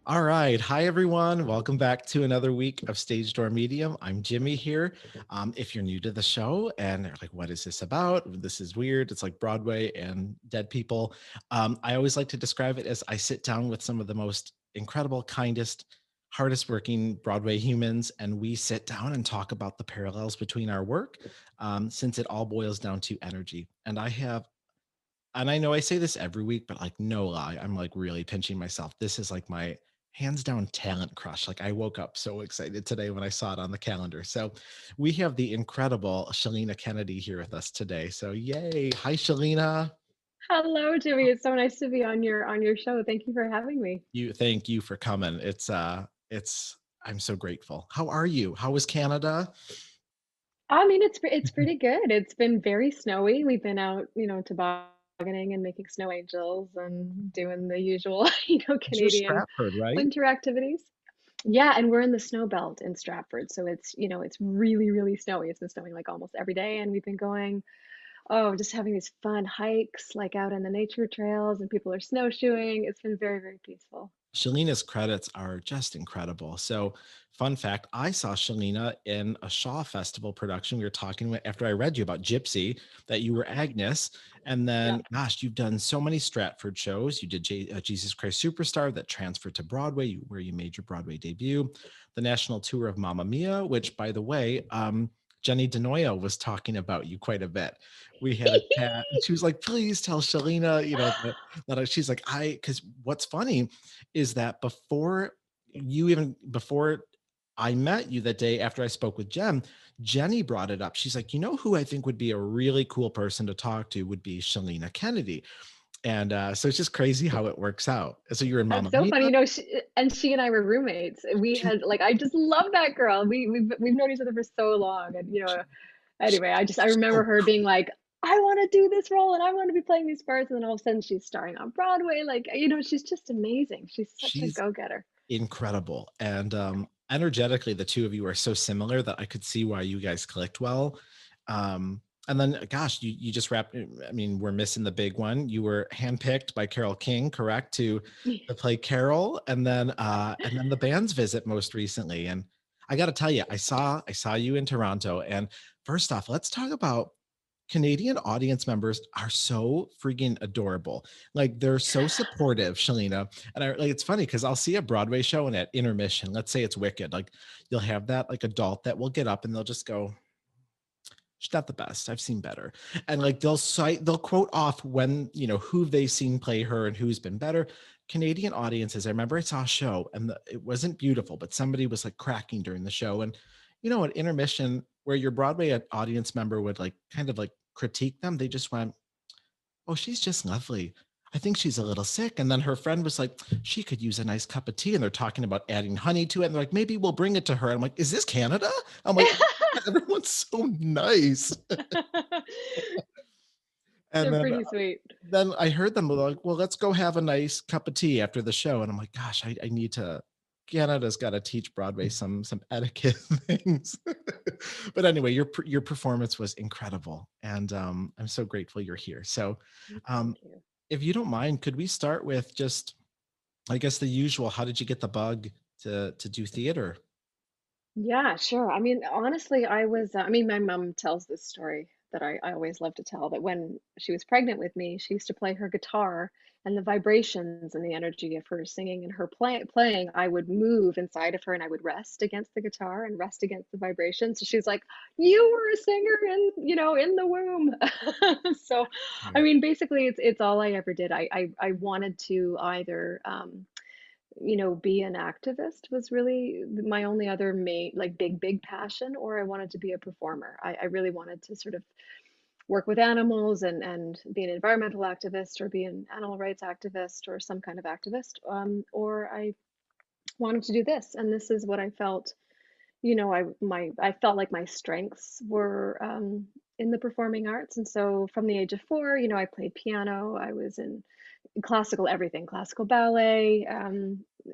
All right. Hi, everyone. Welcome back to another week of Stage Door Medium. I'm Jimmy here. If you're new to the show and they're like, what is this about? This is weird. It's like Broadway and dead people. I always like to describe it as I sit down with some of the most incredible, kindest, hardest working Broadway humans, and we sit down and talk about the parallels between our work, since it all boils down to energy. And I know I say this every week, but like no lie, I'm like really pinching myself. This is like my hands down talent crush. Like I woke up so excited today when I saw it on the calendar. So we have the incredible Chilina Kennedy here with us today. So yay. Hi, Chilina. Hello, Jimmy. It's so nice to be on your show. Thank you for having me. Thank you for coming. It's I'm so grateful. How are you? How was Canada? I mean, it's pretty good. It's been very snowy. We've been out, tobogganing and making snow angels and doing the usual, You're Canadian Stratford, right? winter activities. Yeah, and we're in the snow belt in Stratford, so it's really, really snowy. It's been snowing like almost every day, and we've been going, oh, just having these fun hikes like out in the nature trails, and people are snowshoeing. It's been very, very peaceful. Shalina's credits are just incredible. So, fun fact, I saw Shalina in a Shaw Festival production. We were talking after I read you about Gypsy that you were Agnes. And Yeah. then, gosh, you've done so many Stratford shows. You did Jesus Christ Superstar that transferred to Broadway, where you made your Broadway debut, the national tour of Mamma Mia, which, by the way, Jenny DeNoia was talking about you quite a bit. We had a chat, and she was like, "Please tell Shalina, she's like, because what's funny is that before I met you that day after I spoke with Jenny brought it up. She's like, you know who I think would be a really cool person to talk to would be Chilina Kennedy. And so it's just crazy how it works out. So you're in Mamma That's so Mia. funny, she and I were roommates. We She, had like I just love that girl. We've known each other for so long, and anyway, I she's remember so her being like, "I want to do this role, and I want to be playing these parts," and then all of a sudden she's starring on Broadway. Like she's just amazing. She's such a she's go-getter. incredible. And energetically, the two of you are so similar that I could see why you guys clicked well. And then, gosh, you just wrapped. I mean, we're missing the big one. You were handpicked by Carole King, correct, to play Carol, and then the band's visit most recently. And I got to tell you, I saw you in Toronto. And first off, let's talk about Canadian audience members are so freaking adorable. Like they're so supportive, Shalina. And I like it's funny because I'll see a Broadway show and at intermission, let's say it's Wicked, like you'll have that like adult that will get up and they'll just go, she's not the best. I've seen better. And like they'll quote off when, who they've seen play her and who's been better. Canadian audiences, I remember I saw a show and it wasn't beautiful, but somebody was like cracking during the show. And, at intermission, where your Broadway audience member would like kind of like critique them, they just went, oh, she's just lovely. I think she's a little sick. And then her friend was like, she could use a nice cup of tea. And they're talking about adding honey to it. And they're like, maybe we'll bring it to her. I'm like, is this Canada? I'm like, everyone's so nice. And They're then pretty sweet. then I heard them like, well, let's go have a nice cup of tea after the show. And I'm like, gosh, I need to. Canada's got to teach Broadway some etiquette things. But anyway, your performance was incredible, and I'm so grateful you're here. So, um, Thank you. if you don't mind, could we start with just, I guess, the usual? How did you get the bug to do theater? Yeah, sure. I mean, honestly, I mean, my mom tells this story that I always love to tell that when she was pregnant with me, she used to play her guitar and the vibrations and the energy of her singing and her playing, I would move inside of her and I would rest against the guitar and rest against the vibrations. So she's like, "You were a singer in the womb." So, I Yeah. mean, basically, it's all I ever did. I wanted to either be an activist was really my only other main, like big passion, or I wanted to be a performer. I really wanted to sort of work with animals and be an environmental activist or be an animal rights activist or some kind of activist. Or I wanted to do this, and this is what I felt. I felt like my strengths were in the performing arts, and so from the age of 4, I played piano. I was in classical everything, classical ballet.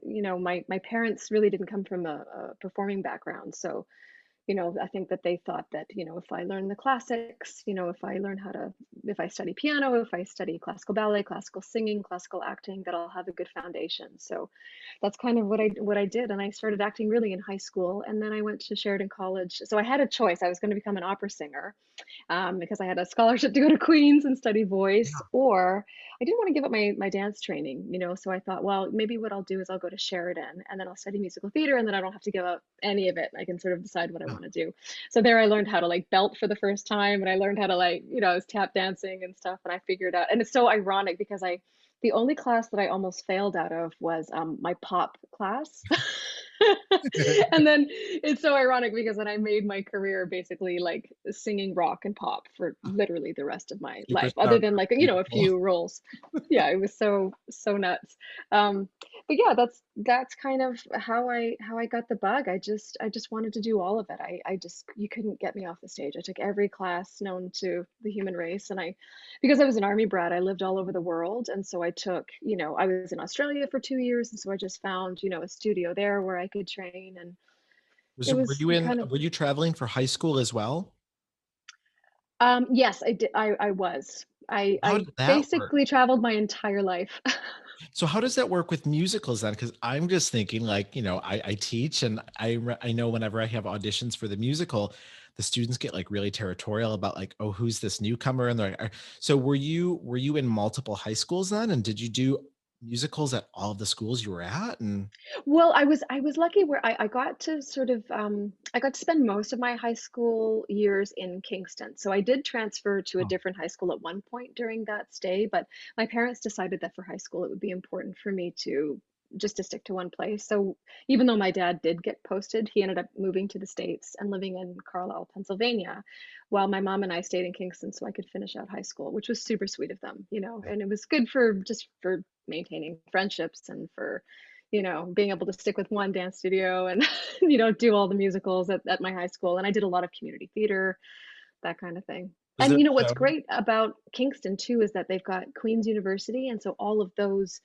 My parents really didn't come from a performing background, so I think that they thought that, if I learn the classics, if I study piano, if I study classical ballet, classical singing, classical acting, that I'll have a good foundation. So that's kind of what I did. And I started acting really in high school. And then I went to Sheridan College. So I had a choice. I was going to become an opera singer, because I had a scholarship to go to Queens and study voice, or I didn't want to give up my dance training, So I thought, well, maybe what I'll do is I'll go to Sheridan and then I'll study musical theater, and then I don't have to give up any of it. I can sort of decide what I Yeah. want to do. So there I learned how to like belt for the first time, and I learned how to like, I was tap dancing and stuff, and I figured out. And it's so ironic because the only class that I almost failed out of was my pop class. And then it's so ironic because then I made my career basically like singing rock and pop for literally the rest of my life, Superstar. other than like, a Beautiful. few roles. Yeah, it was so nuts. Um, but yeah, that's kind of how I got the bug. I just wanted to do all of it. I just you couldn't get me off the stage. I took every class known to the human race, and because I was an army brat, I lived all over the world. And so I was in Australia for 2 years. And so I just found, a studio there where I could train. And Was it were was you in kind of, were you traveling for high school as well? yes, I did. I was. How I did that work? basically traveled my entire life. So how does that work with musicals then? Because I'm just thinking like, I teach and I know whenever I have auditions for the musical, the students get like really territorial about like, oh, who's this newcomer? And they're like, so were you in multiple high schools then? And did you do musicals at all of the schools you were at? And Well, I was lucky where I got to sort of I got to spend most of my high school years in Kingston. So I did transfer to a oh, different high school at one point during that stay, but my parents decided that for high school it would be important for me to just to stick to one place. So even though my dad did get posted, he ended up moving to the States and living in Carlisle, Pennsylvania, while my mom and I stayed in Kingston so I could finish out high school, which was super sweet of them. And it was good for just for maintaining friendships and for being able to stick with one dance studio and, do all the musicals at my high school. And I did a lot of community theater, that kind of thing. was And there a what's show? great about Kingston too is that they've got Queen's University, and so all of those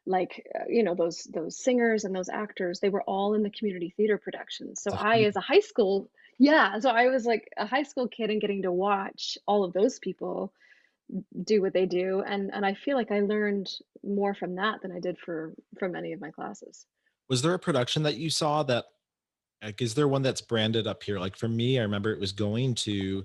like those singers and those actors, they were all in the community theater productions. So It's a I, as a high school, yeah, so I was like a high school kid and getting to watch all of those people do what they do, and I feel like I learned more from that than I did from any of my classes. Was there a production that you saw that like, is there one that's branded up here? Like for me, I remember it was going to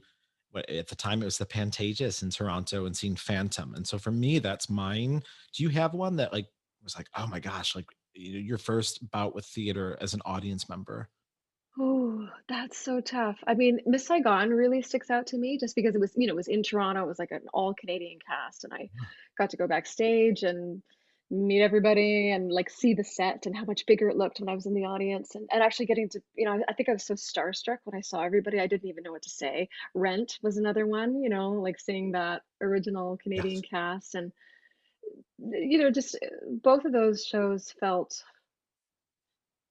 what at the time it was the Pantages in Toronto and seeing Phantom. And so for me, that's mine. Do you have one that like was like, oh my gosh, like your first bout with theater as an audience member? Oh, that's so tough. I mean, Miss Saigon really sticks out to me just because it was in Toronto. It was like an all Canadian cast, and I got to go backstage and meet everybody and like see the set and how much bigger it looked when I was in the audience, and actually getting to, I think I was so starstruck when I saw everybody. I didn't even know what to say. Rent was another one, like seeing that original Canadian Yes. cast, and just both of those shows felt.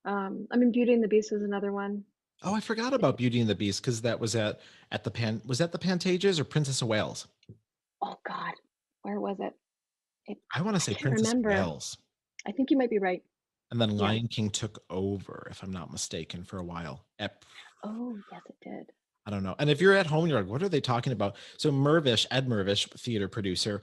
I mean, Beauty and the Beast was another one. Oh, I forgot about Beauty and the Beast because that was at the was that the Pantages or Princess of Wales? Oh God, where was it? I want to I say can't Princess of remember. Wales. I think you might be right. And then Yeah. Lion King took over, if I'm not mistaken, for a while. Oh, yes, it did. I don't know. And if you're at home, you're like, what are they talking about? So Ed Mervish, theater producer,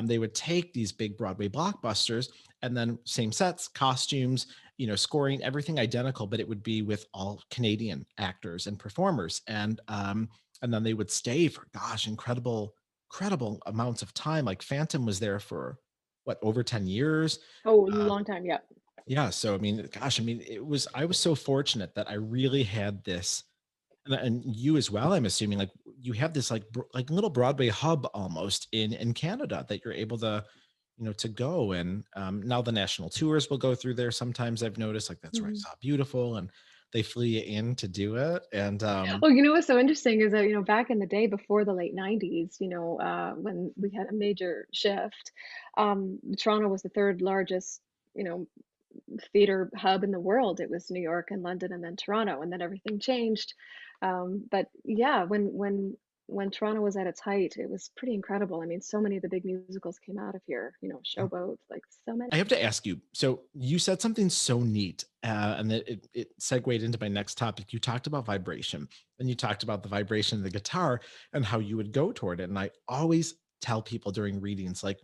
they would take these big Broadway blockbusters and then same sets, costumes, scoring, everything identical, but it would be with all Canadian actors and performers. And then they would stay for gosh, incredible amounts of time. Like Phantom was there for what, over 10 years. Oh, Uh, long time. Yeah. yeah. So I mean, gosh, I mean, I was so fortunate that I really had this and you as well, I'm assuming, like, you have this, like, like, little Broadway hub almost in Canada that you're able to, to go, and, now the national tours will go through there sometimes, I've noticed, like, That's Where I Mhm. Saw Beautiful, and they flew you in to do it, and, Well, what's so interesting is that, back in the day before the late 90s, when we had a major shift, Toronto was the third largest, you know, theater hub in the world. It was New York and London and then Toronto, and then everything changed. But yeah, when when Toronto was at its height, it was pretty incredible. I mean, so many of the big musicals came out of here, Showboat, like so many. I have to ask you. So you said something so neat, and that it segued into my next topic. You talked about vibration, and you talked about the vibration of the guitar and how you would go toward it. And I always tell people during readings, like,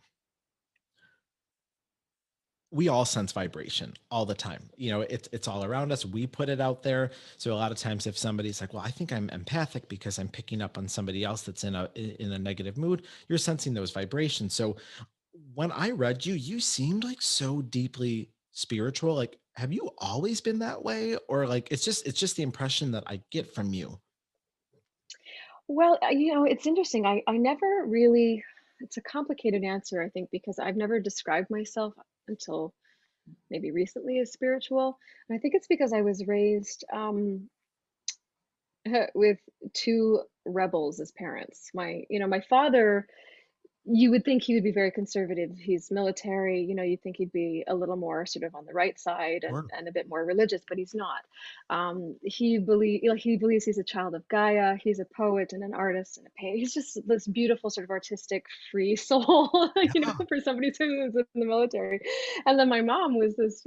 we all sense vibration all the time. It's all around us. We put it out there. So a lot of times, if somebody's like, "Well, I think I'm empathic because I'm picking up on somebody else that's in a negative mood," you're sensing those vibrations. So when I read you, you seemed like so deeply spiritual. Like, have you always been that way, or like it's just the impression that I get from you? Well, it's interesting. I never really, it's a complicated answer, I think, because I've never described myself until maybe recently as spiritual. And I think it's because I was raised with two rebels as parents. My father, you would think he would be very conservative. He's military, you'd think he'd be a little more sort of on the right side and, Sure. and a bit more religious, but he's not. He believes he's a child of Gaia. He's a poet and an artist and a painter. He's just this beautiful sort of artistic free soul, Yeah. for somebody who's in the military. And then my mom was this,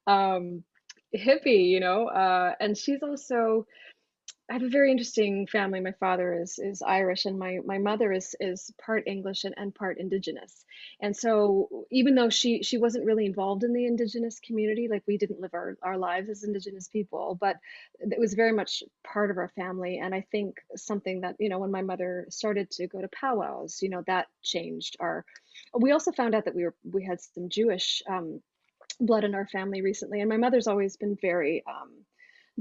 um, hippie, and she's also, I have a very interesting family. My father is Irish, and my mother is part English and part Indigenous. And so, even though she wasn't really involved in the Indigenous community, like we didn't live our lives as Indigenous people, but it was very much part of our family. And I think something that, when my mother started to go to powwows, that changed our. We also found out that we had some Jewish blood in our family recently, and my mother's always been very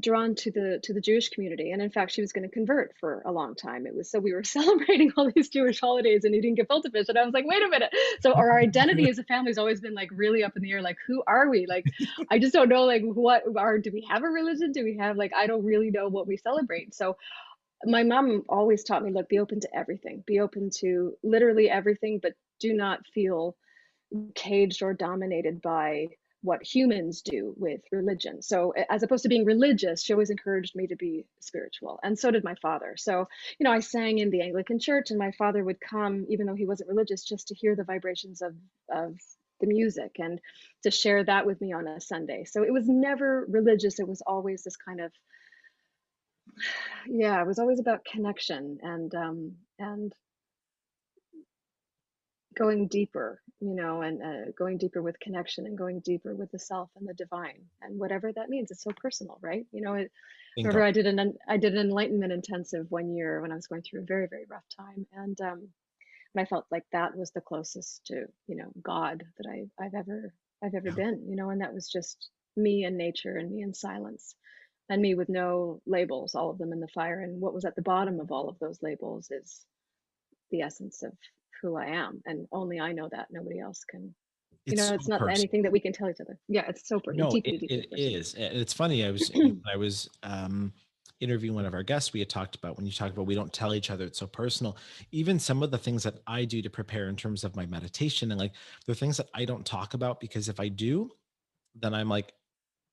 drawn to the Jewish community. And in fact, she was going to convert for a long time. It was so we were celebrating all these Jewish holidays and eating gefilte fish. And I was like, wait a minute. So our identity as a family has always been like really up in the air. Like, who are we? Like, I just don't know, like, do we have a religion? Do we have, like, I don't really know what we celebrate. So my mom always taught me, look, be open to everything, be open to literally everything, but do not feel caged or dominated by what humans do with religion. So as opposed to being religious, she always encouraged me to be spiritual. And so did my father. So, I sang in the Anglican church, and my father would come, even though he wasn't religious, just to hear the vibrations of the music and to share that with me on a Sunday. So it was never religious. It was always this kind of, yeah, it was always about connection and going deeper, and going deeper with connection and going deeper with the self and the divine and whatever that means. It's so personal, right? Remember Bingo. I did an enlightenment intensive 1 year when I was going through a very, very rough time, and I felt like that was the closest to, God that I've ever Yeah. been, and that was just me and nature and me in silence and me with no labels, all of them in the fire. And what was at the bottom of all of those labels is the essence of who I am, and only I know that. Nobody else can. It's so It's not anything personal. that we can tell each other. Yeah, it's so No, deeply, deeply it personal. is. And it's funny. I was interviewing one of our guests. We had talked about, when you talk about we don't tell each other, it's so personal. Even some of the things that I do to prepare in terms of my meditation, and like the things that I don't talk about, because if I do, then I'm like,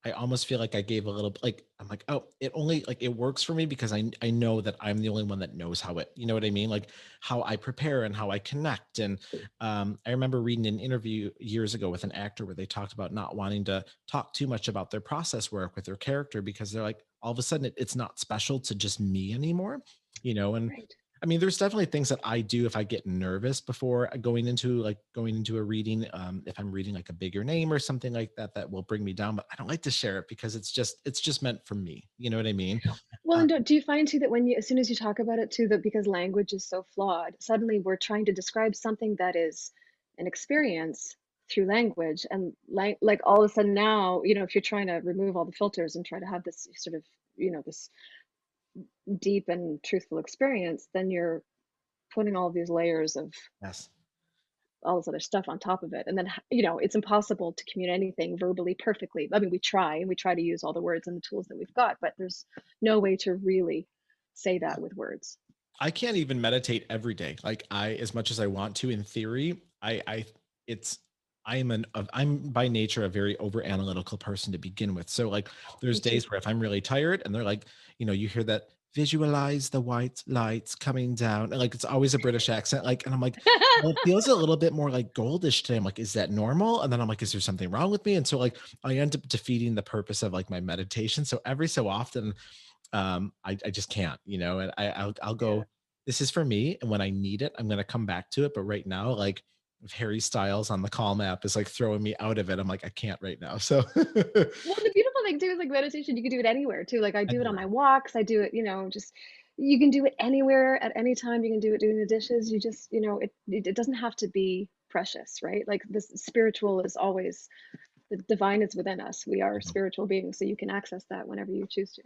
I almost feel like I gave a little, like, I'm like, oh, it only, like, it works for me because I know that I'm the only one that knows how it, you know what I mean? Like how I prepare and how I connect. And I remember reading an interview years ago with an actor where they talked about not wanting to talk too much about their process work with their character, because they're like, all of a sudden it's not special to just me anymore, and Right. I mean, there's definitely things that I do if I get nervous before going into a reading. If I'm reading like a bigger name or something like that, that will bring me down. But I don't like to share it because it's just meant for me. You know what I mean? Well, Uh, and do you find too that as soon as you talk about it too, that because language is so flawed, suddenly we're trying to describe something that is an experience through language, and like all of a sudden now, if you're trying to remove all the filters and try to have this sort of, this deep and truthful experience, then you're putting all of these layers of yes. all this other stuff on top of it. And then, it's impossible to communicate anything verbally perfectly. I mean, we try to use all the words and the tools that we've got, but there's no way to really say that with words. I can't even meditate every day. Like as much as I want to, in theory, it's, I'm by nature a very over analytical person to begin with. So like, there's Me too. days where if I'm really tired and they're like, you hear that visualize the white lights coming down. And like it's always a British accent. Like, and I'm like, well, it feels a little bit more like goldish today. I'm like, is that normal? And then I'm like, is there something wrong with me? And so like I end up defeating the purpose of like my meditation. So every so often, I just can't, and I'll Yeah. go, this is for me. And when I need it, I'm gonna come back to it. But right now, like if Harry Styles on the Calm app is like throwing me out of it, I'm like, I can't right now. So Well, the beautiful thing too is like meditation, you can do it anywhere too. Like I do it on my anywhere. walks. I do it, just you can do it anywhere at any time. You can do it doing the dishes. You just, it doesn't have to be precious, right? Like this spiritual is always the divine is within us. We are spiritual beings, so you can access that whenever you choose to,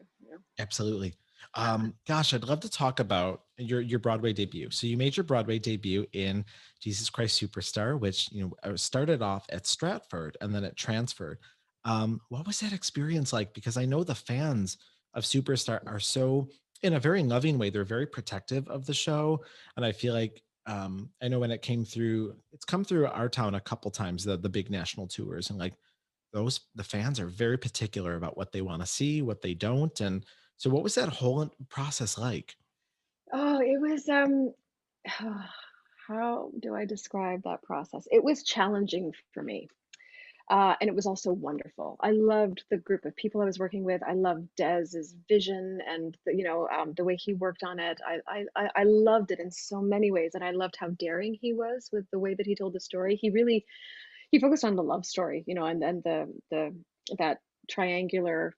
Absolutely. Yeah. Gosh, I'd love to talk about your Broadway debut. So you made your Broadway debut in Jesus Christ Superstar, which started off at Stratford and then it transferred. What was that experience like? Because I know the fans of Superstar are so, in a very loving way, they're very protective of the show, and I feel like I know when it's come through our town a couple times, the big national tours, and like the fans are very particular about what they want to see, what they don't. And so what was that whole process like? Oh, it was how do I describe that process? It was challenging for me. And it was also wonderful. I loved the group of people I was working with. I loved Dez's vision and the way he worked on it. I loved it in so many ways, and I loved how daring he was with the way that he told the story. He focused on the love story, and then the that triangular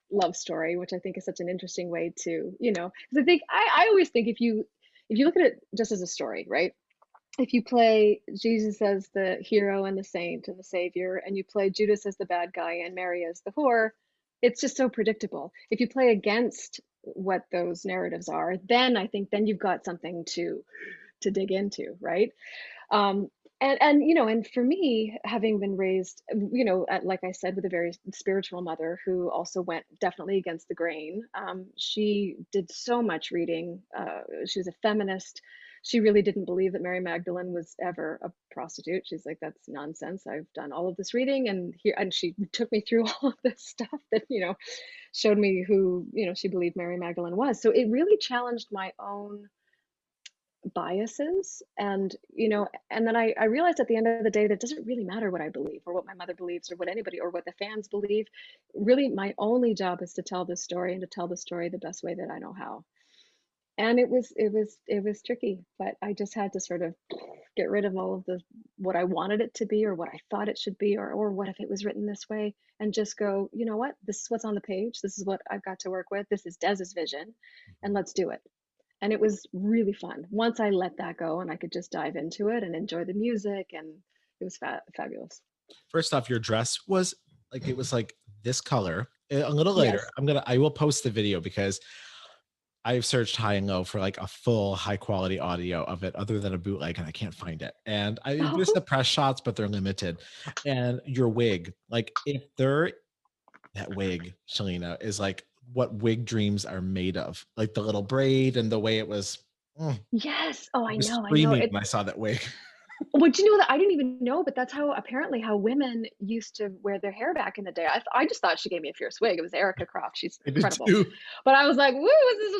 love story, which I think is such an interesting way to, because I always think if you look at it just as a story, right? If you play Jesus as the hero and the saint and the savior, and you play Judas as the bad guy and Mary as the whore, it's just so predictable. If you play against what those narratives are, then I think then you've got something to dig into, right? Um, and for me, having been raised, like I said, with a very spiritual mother who also went definitely against the grain. She did so much reading. She was a feminist. She really didn't believe that Mary Magdalene was ever a prostitute. She's like, that's nonsense. I've done all of this reading, and she took me through all of this stuff that showed me who she believed Mary Magdalene was. So it really challenged my own biases, and then I realized at the end of the day that it doesn't really matter what I believe or what my mother believes or what anybody or what the fans believe. Really, my only job is to tell this story and to tell the story the best way that I know how. And it was tricky, but I just had to sort of get rid of all of the what I wanted it to be or what I thought it should be, or what if it was written this way, and just go, you know what, this is what's on the page, this is what I've got to work with, this is Dez's vision, and let's do it. And it was really fun once I let that go and I could just dive into it and enjoy the music, and it was fabulous. First off, your dress was like, it was like this color. A little later, Yes. I will post the video because I've searched high and low for like a full high quality audio of it other than a bootleg and I can't find it. And there's the press shots, but they're limited. And your wig, like if there that wig, Shalina, is like what wig dreams are made of. Like the little braid and the way it was. Yes. Oh, I I was know, I know. screaming when I saw that wig. Would you know that I didn't even know, but that's how apparently how women used to wear their hair back in the day. I just thought she gave me a fierce wig. It was Erica Croft. She's I did incredible. too. But I was like, "Woo,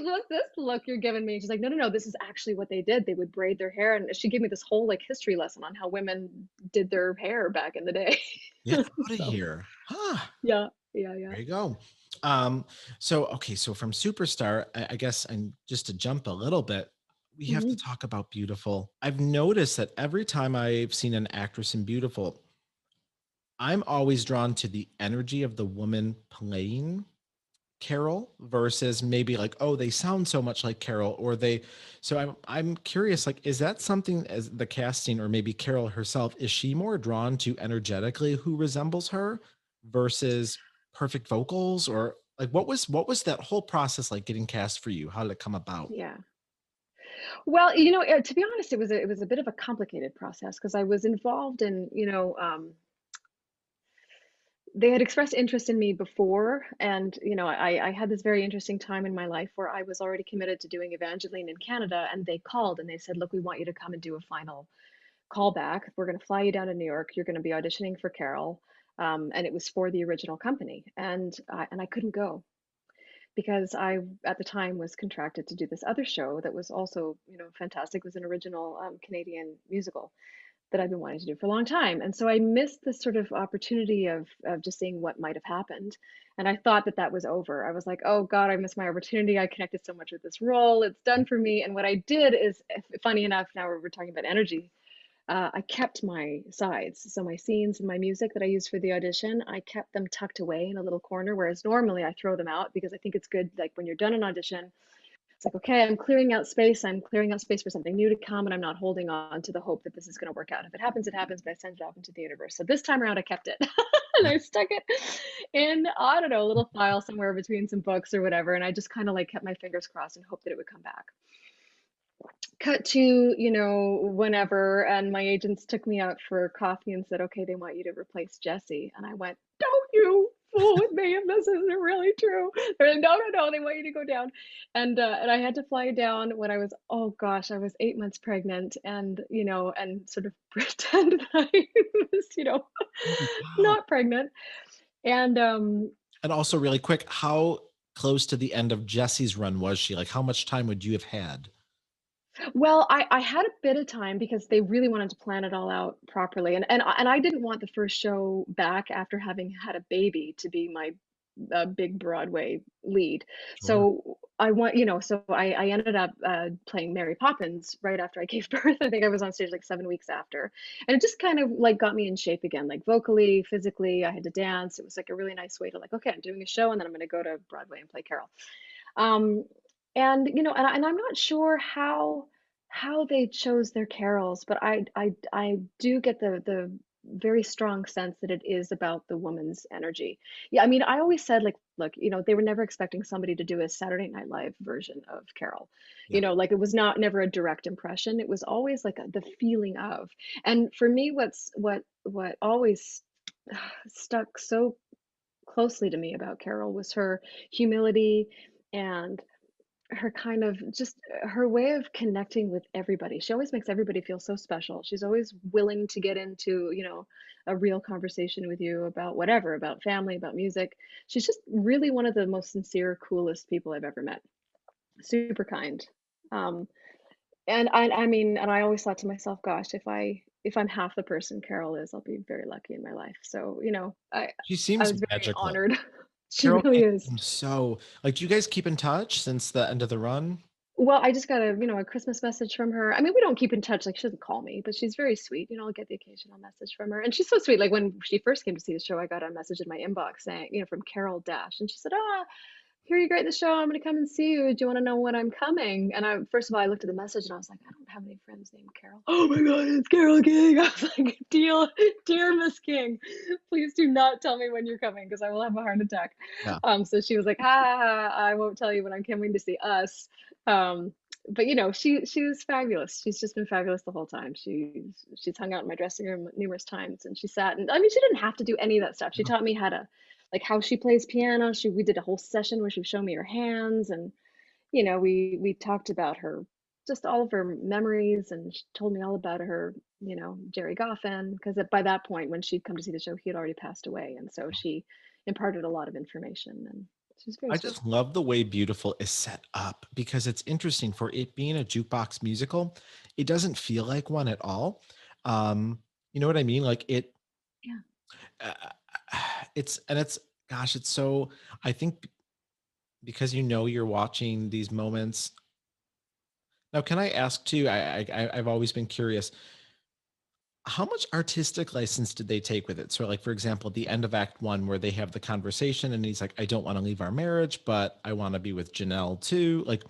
what's this look you're giving me?" She's like, "No, no, no. This is actually what they did. They would braid their hair." And she gave me this whole like history lesson on how women did their hair back in the day. Get out of So here. Huh. yeah, yeah, yeah. There you go. Um, so okay, so from Superstar, I guess, and just to jump a little bit, we have to Mhm. talk about Beautiful. I've noticed that every time I've seen an actress in Beautiful, I'm always drawn to the energy of the woman playing Carol versus maybe like, oh, they sound so much like Carol, or they. So I'm curious, like, is that something as the casting, or maybe Carol herself, is she more drawn to energetically who resembles her versus perfect vocals, or like what was that whole process like getting cast for you? How did it come about? Yeah. Well, to be honest, it was a bit of a complicated process because I was involved in, they had expressed interest in me before, and I had this very interesting time in my life where I was already committed to doing Evangeline in Canada, and they called and they said, "Look, we want you to come and do a final callback. We're going to fly you down to New York. You're going to be auditioning for Carol," and it was for the original company, and I couldn't go because I, at the time, was contracted to do this other show that was also, fantastic. It was an original Canadian musical that I've been wanting to do for a long time. And so I missed this sort of opportunity of just seeing what might have happened. And I thought that that was over. I was like, oh God, I missed my opportunity. I connected so much with this role. It's done for me. And what I did is, funny enough, now we're talking about energy. I kept my sides. So my scenes and my music that I used for the audition, I kept them tucked away in a little corner, whereas normally I throw them out because I think it's good, like when you're done an audition, it's like, okay, I'm clearing out space. I'm clearing out space for something new to come, and I'm not holding on to the hope that this is going to work out. If it happens, it happens, but I send it off into the universe. So this time around, I kept it and I stuck it in, I don't know, a little file somewhere between some books or whatever. And I just kind of like kept my fingers crossed and hoped that it would come back. Cut to, whenever, and my agents took me out for coffee and said, okay, they want you to replace Jessie. And I went, don't you fool with me if this isn't really true. They're like, no, no, no, they want you to go down. And I had to fly down when I was, oh gosh, I was 8 months pregnant, and, and sort of pretend that I was, Oh, wow. not pregnant. And And also really quick, how close to the end of Jesse's run was she? Like, how much time would you have had? Well, I had a bit of time because they really wanted to plan it all out properly, and I didn't want the first show back after having had a baby to be my, big Broadway lead. Sure. So I ended up, playing Mary Poppins right after I gave birth. I think I was on stage, like, 7 weeks after, and it just kind of, like, got me in shape again, like, vocally, physically. I had to dance. It was, like, a really nice way to, like, "Okay, I'm doing a show, and then I'm gonna go to Broadway and play Carol." Um, and I'm not sure how they chose their carols, but I do get the very strong sense that it is about the woman's energy. Yeah, I mean, I always said, like, look, they were never expecting somebody to do a Saturday Night Live version of Carol. Yeah. Like it was not never a direct impression. It was always like the feeling of. And for me, what always stuck so closely to me about Carol was her humility and her kind of just her way of connecting with everybody. She always makes everybody feel so special. She's always willing to get into, a real conversation with you about whatever, about family, about music. She's just really one of the most sincere, coolest people I've ever met. Super kind. Um, and I mean, and I always thought to myself, gosh, if I'm half the person Carol is, I'll be very lucky in my life. So, She I seems was very magical. honored. She Carole really King is. seems so like, do you guys keep in touch since the end of the run? Well, I just got a Christmas message from her. I mean, we don't keep in touch, like, she doesn't call me, but she's very sweet. I'll get the occasional message from her, and she's so sweet. Like, when she first came to see the show, I got a message in my inbox saying, from Carol Dash, and she said, "Ah, hear you great the show. I'm gonna come and see you. Do you wanna know when I'm coming?" And first of all, I looked at the message and I was like, "I don't have any friends named Carol." "Oh my God, it's Carole King." I was like, Dear Miss King, please do not tell me when you're coming because I will have a heart attack." Yeah. So she was like, "Ha, ha, ha, I won't tell you when I'm coming to see us." But she was fabulous. She's just been fabulous the whole time. She's hung out in my dressing room numerous times, and she sat, and I mean, she didn't have to do any of that stuff. She taught me how to, like, how she plays piano. We did a whole session where she was showing me her hands, and we talked about her, just all of her memories, and she told me all about her, Jerry Goffin, because by that point when she'd come to see the show, he had already passed away, and so she imparted a lot of information, and she's very I sweet. just love the way Beautiful is set up because it's interesting for it being a jukebox musical. It doesn't feel like one at all. You know what I mean? Like it, Yeah. uh, it's gosh, it's so. I think because you're watching these moments. Now, can I ask too? I've always been curious. How much artistic license did they take with it? So, like, for example, the end of Act One, where they have the conversation, and he's like, "I don't want to leave our marriage, but I want to be with Janelle too." Like,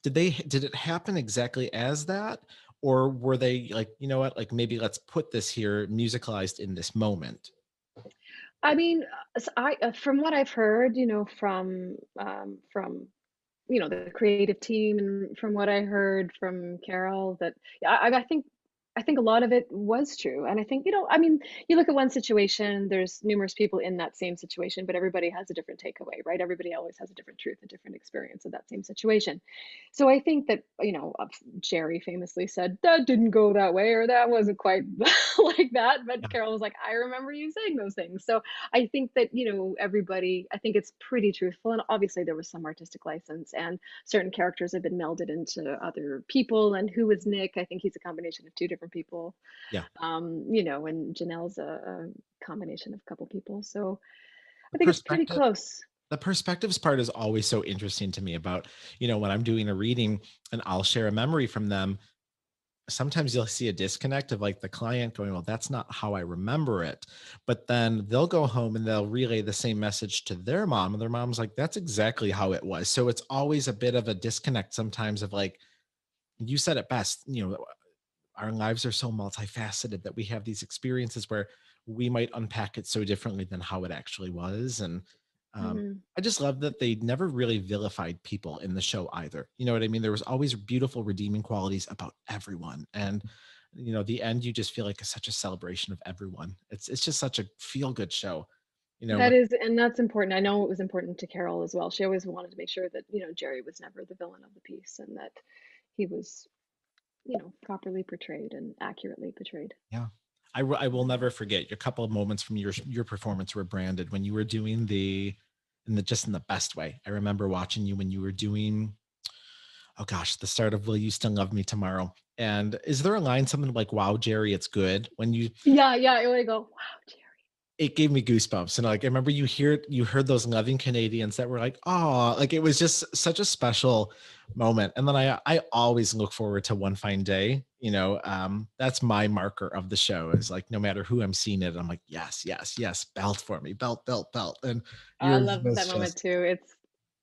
did it happen exactly as that, or were they like, you know what, like maybe let's put this here musicalized in this moment? I mean, from what I've heard, from the creative team, and from what I heard from Carol, that yeah, I think I think a lot of it was true, and I think, I mean, you look at one situation, there's numerous people in that same situation, but everybody has a different takeaway, right? Everybody always has a different truth, a different experience of that same situation. So I think that, Jerry famously said, "That didn't go that way," or "That wasn't quite like that," but Carol was like, "I remember you saying those things." So I think that, everybody, I think it's pretty truthful, and obviously there was some artistic license, and certain characters have been melded into other people. And who is Nick? I think he's a combination of two different people. Yeah. And Janelle's a combination of a couple people. So The I think it's pretty perspective close. the perspectives part is always so interesting to me about, when I'm doing a reading and I'll share a memory from them. Sometimes you'll see a disconnect of like the client going, well, that's not how I remember it. But then they'll go home and they'll relay the same message to their mom. And their mom's like, that's exactly how it was. So it's always a bit of a disconnect sometimes of like, you said it best, our lives are so multifaceted that we have these experiences where we might unpack it so differently than how it actually was. And Hmm. I just love that they never really vilified people in the show either. You know what I mean? There was always beautiful redeeming qualities about everyone. And the end, you just feel like it's such a celebration of everyone. It's just such a feel good show. That is, and that's important. I know it was important to Carol as well. She always wanted to make sure that, Jerry was never the villain of the piece, and that he was, properly portrayed and accurately portrayed. Yeah. I will never forget your couple of moments from your performance were branded when you were doing in the best way. I remember watching you when you were doing, oh gosh, the start of Will You Still Love Me Tomorrow. And is there a line something like, wow, Jerry, it's good? When Yeah, yeah. It would go, wow, Jerry. it gave me goosebumps. And like I remember you heard those loving Canadians that were like, oh, like it was just such a special moment. And then I always look forward to One Fine Day. That's my marker of the show is like no matter who I'm seeing it, I'm like, yes, yes, yes, belt for me, belt, belt, belt. And I yours love was that moment just too. it's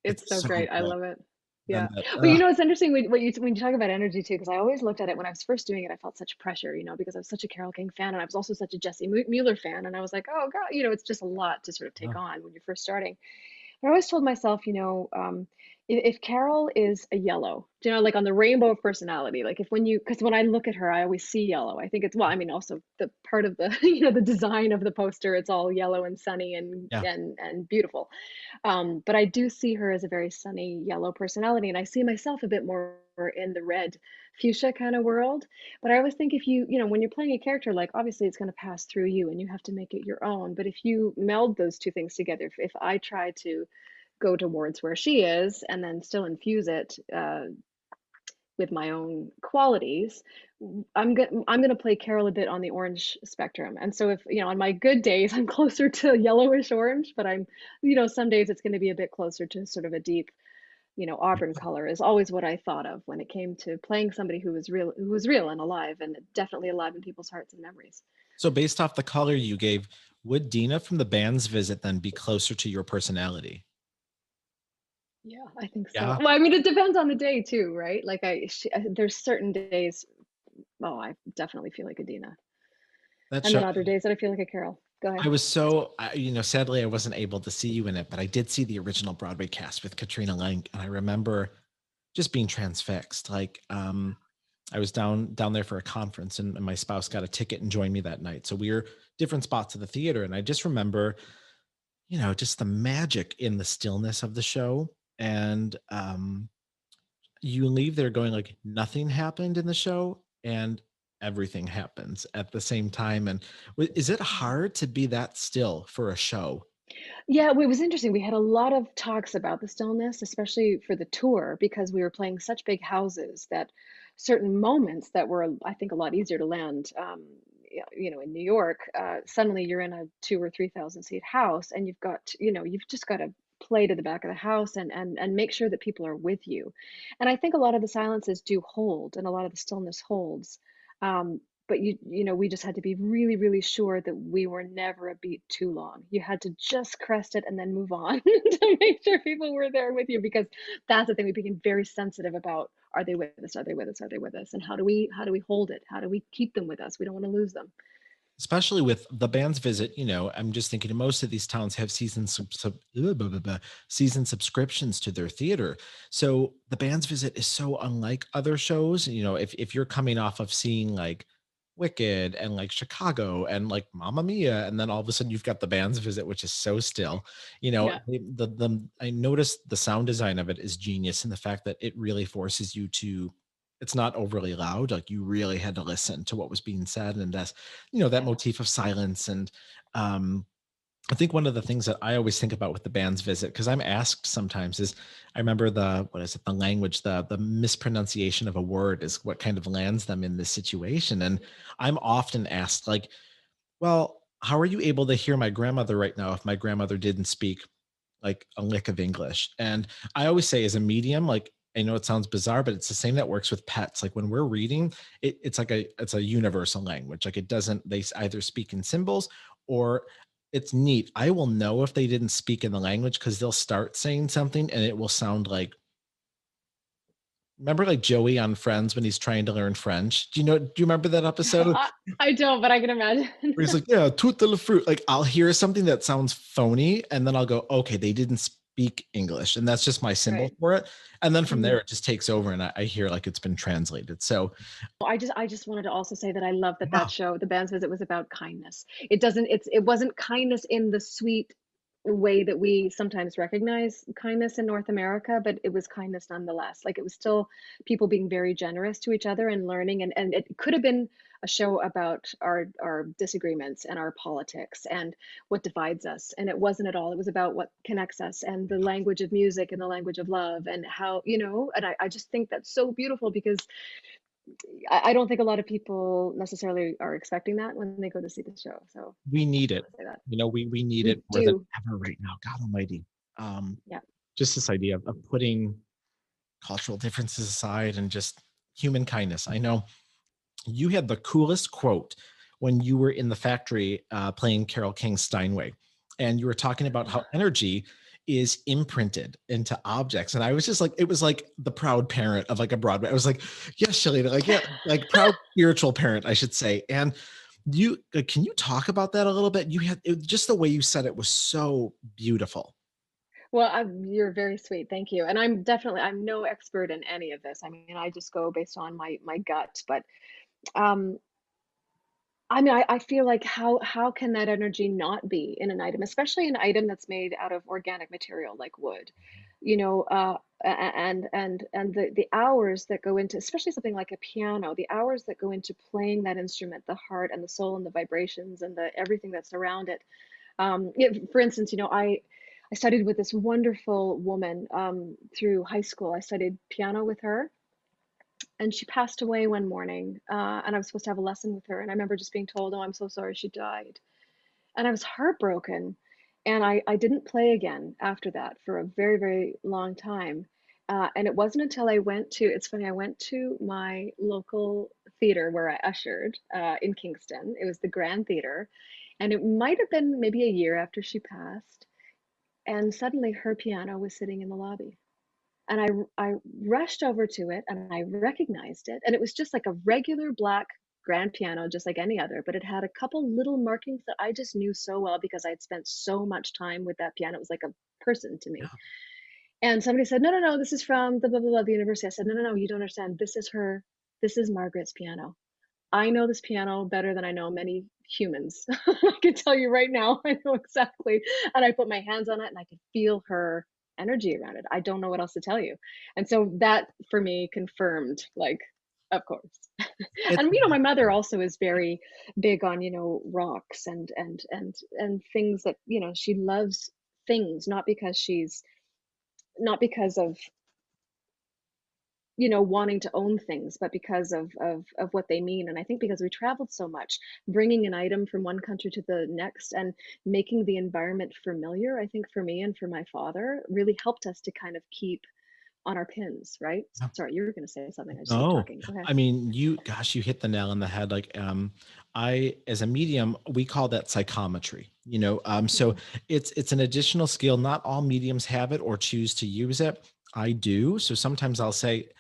It's so so great. I good. love it. Then Yeah. that But it's interesting when you talk about energy too, because I always looked at it when I was first doing it, I felt such pressure, because I was such a Carole King fan, and I was also such a Jessie Mueller fan. And I was like, oh God, it's just a lot to sort of take uh, on when you're first starting. I always told myself, if Carol is a yellow, like on the rainbow of personality, like if because when I look at her, I always see yellow. I think it's, well, I mean, also the part of the, the design of the poster, it's all yellow and sunny and yeah. and beautiful. But I do see her as a very sunny yellow personality, and I see myself a bit more in the red fuchsia kind of world. But I always think if when you're playing a character, like obviously it's going to pass through you and you have to make it your own. But if you meld those two things together, if I try to go towards where she is and then still infuse it with my own qualities, I'm gonna play Carol a bit on the orange spectrum. And so if, on my good days, I'm closer to yellowish orange, but I'm, some days it's gonna be a bit closer to sort of a deep, auburn color is always what I thought of when it came to playing somebody who was real and alive, and definitely alive in people's hearts and memories. So based off the color you gave, would Dina from the band's visit then be closer to your personality? Yeah, I think so. Yeah. Well, I mean, it depends on the day too, right? Like there's certain days, oh, I definitely feel like a Dina. That And show then other days that I feel like a Carol. Go ahead. I was so, sadly, I wasn't able to see you in it, but I did see the original Broadway cast with Katrina Lenk, and I remember just being transfixed. Like, I was down there for a conference, and my spouse got a ticket and joined me that night. So we were different spots of the theater, and I just remember, just the magic in the stillness of the show, and you leave there going like nothing happened in the show, and everything happens at the same time. And is it hard to be that still for a show? Yeah, it was interesting. We had a lot of talks about the stillness, especially for the tour, because we were playing such big houses that certain moments that were, I think, a lot easier to land, in New York, suddenly you're in a 2 or 3 thousand seat house, and you've just got to play to the back of the house and make sure that people are with you. And I think a lot of the silences do hold, and a lot of the stillness holds. But we just had to be really, really sure that we were never a beat too long. You had to just crest it and then move on to make sure people were there with you, because that's the thing. We became very sensitive about, are they with us? Are they with us? Are they with us? And how do we hold it? How do we keep them with us? We don't want to lose them. Especially with the band's visit, I'm just thinking most of these towns have season subscriptions to their theater. So the band's visit is so unlike other shows. If you're coming off of seeing like Wicked and like Chicago and like Mamma Mia, and then all of a sudden you've got the band's visit, which is so still. Yeah. The I noticed the sound design of it is genius in the fact that it really forces you to. It's not overly loud, like you really had to listen to what was being said, and that's that Yeah. motif of silence. And um I think one of the things that I always think about with the band's visit, because I'm asked sometimes, is I remember the what is it, the language, the mispronunciation of a word is what kind of lands them in this situation. And I'm often asked, like, well, how are you able to hear my grandmother right now if my grandmother didn't speak like a lick of English? And I always say, as a medium, like, I know it sounds bizarre, but it's the same that works with pets. Like when we're reading, it's a universal language. Like it doesn't, they either speak in symbols or it's neat. I will know if they didn't speak in the language because they'll start saying something and it will sound like, remember like Joey on Friends when he's trying to learn French? Do you remember that episode? I don't, but I can imagine. Where he's like, yeah, tout de la fruit. Like I'll hear something that sounds phony, and then I'll go, okay, they didn't speak English, and that's just my symbol Right. for it. And then from Mhm. there, it just takes over, and I hear like it's been translated. So, Well, I just wanted to also say that I love that yeah, that show, The Band's Visit, was about kindness. It wasn't kindness in the sweet way that we sometimes recognize kindness in North America, but it was kindness nonetheless. Like it was still people being very generous to each other and learning, and it could have been a show about our disagreements and our politics and what divides us. And it wasn't at all. It was about what connects us and the language of music and the language of love and how, and I just think that's so beautiful because I don't think a lot of people necessarily are expecting that when they go to see the show. So we I need just it. want to say that. We need We it more than do. ever right now. God Almighty. Um, Yeah. just this idea of putting cultural differences aside and just human kindness. I know you had the coolest quote when you were in the factory playing Carole King's Steinway, and you were talking about how energy is imprinted into objects. And I was just like, it was like the proud parent of like a Broadway. I was like, yes, Shalita, like, yeah, like proud spiritual parent, I should say. And can you talk about that a little bit? You had just the way you said it was so beautiful. Well, you're very sweet. Thank you. And I'm no expert in any of this. I mean, I just go based on my gut. But um, I mean, I feel like how can that energy not be in an item, especially an item that's made out of organic material like wood, and the hours that go into, especially something like a piano, the hours that go into playing that instrument, the heart and the soul and the vibrations and the everything that's around it. For instance, I studied with this wonderful woman through high school. I studied piano with her, and she passed away one morning, and I was supposed to have a lesson with her, and I remember just being told, "Oh, I'm so sorry she died." And I was heartbroken, and I didn't play again after that for a very, very long time. And it wasn't until it's funny, I went to my local theater where I ushered in Kingston. It was the Grand Theater, and it might have been maybe a year after she passed. And suddenly her piano was sitting in the lobby. And I rushed over to it and I recognized it. And it was just like a regular black grand piano, just like any other, but it had a couple little markings that I just knew so well because I'd spent so much time with that piano. It was like a person to me. And somebody said, "No, no, no, this is from the blah, blah, blah, the university." I said, "No, no, no, you don't understand. This is Margaret's piano. I know this piano better than I know many humans. I can tell you right now, I know exactly." And I put my hands on it and I could feel her energy around it. I don't know what else to tell you. And so that for me confirmed, like, of course. It's And my mother also is very big on, rocks and things that, she loves things, not because of wanting to own things, but because of what they mean. And I think because we traveled so much, bringing an item from one country to the next and making the environment familiar, I think for me and for my father really helped us to kind of keep on our pins, right? Sorry, you were going to say something. I just keep no, talking. Go ahead. I mean, you hit the nail on the head. Like, as a medium, we call that psychometry, so Mhm. it's an additional skill. Not all mediums have it or choose to use it. I do. So sometimes I'll say,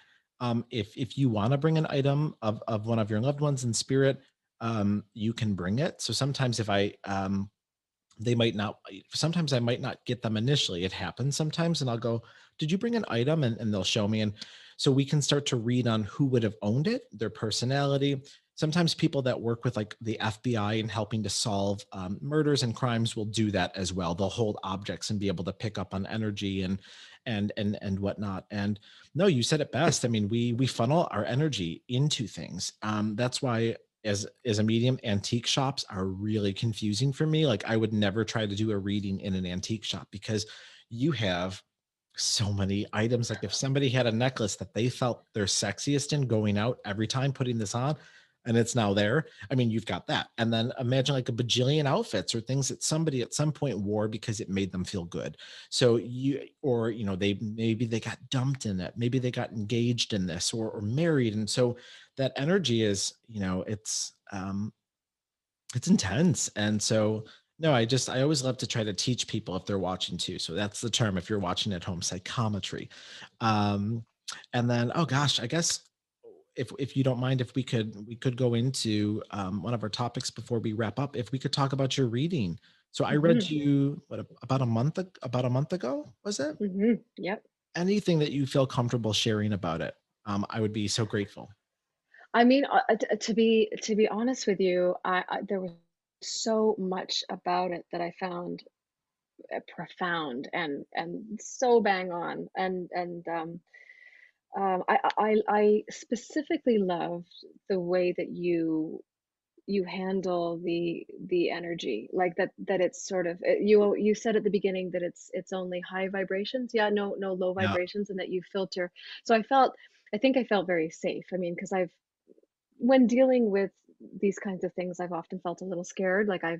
if you want to bring an item of one of your loved ones in spirit, you can bring it. So sometimes if they might not, sometimes I might not get them initially. It happens sometimes, and I'll go, "Did you bring an item?" And they'll show me. And so we can start to read on who would have owned it, their personality. sometimes people that work with like the FBI and helping to solve murders and crimes will do that as well. They'll hold objects and be able to pick up on energy and whatnot. And no, you said it best. I mean, we funnel our energy into things. That's why as a medium, antique shops are really confusing for me. Like I would never try to do a reading in an antique shop because you have so many items. Like if somebody had a necklace that they felt their sexiest in going out every time putting this on, and it's now there. I mean, you've got that. And then imagine like a bajillion outfits or things that somebody at some point wore because it made them feel good. So or they maybe they got dumped in it, maybe they got engaged in this or married. And so that energy is, it's intense. And so no, I always love to try to teach people if they're watching too. So that's the term if you're watching at home, psychometry. Um, and then oh gosh, I guess if you don't mind, if we could go into one of our topics before we wrap up. If we could talk about your reading. So I read Hmm. you about a month ago, was it? Hmm. Yep. Anything that you feel comfortable sharing about it, I would be so grateful. I mean, to be honest with you, there was so much about it that I found profound and so bang on, I specifically loved the way that you handle the energy, like that it's sort of you said at the beginning that it's only high vibrations, yeah, no low Yeah. vibrations, and that you filter. So I think I felt very safe. I mean, because I've when dealing with these kinds of things, I've often felt a little scared. Like I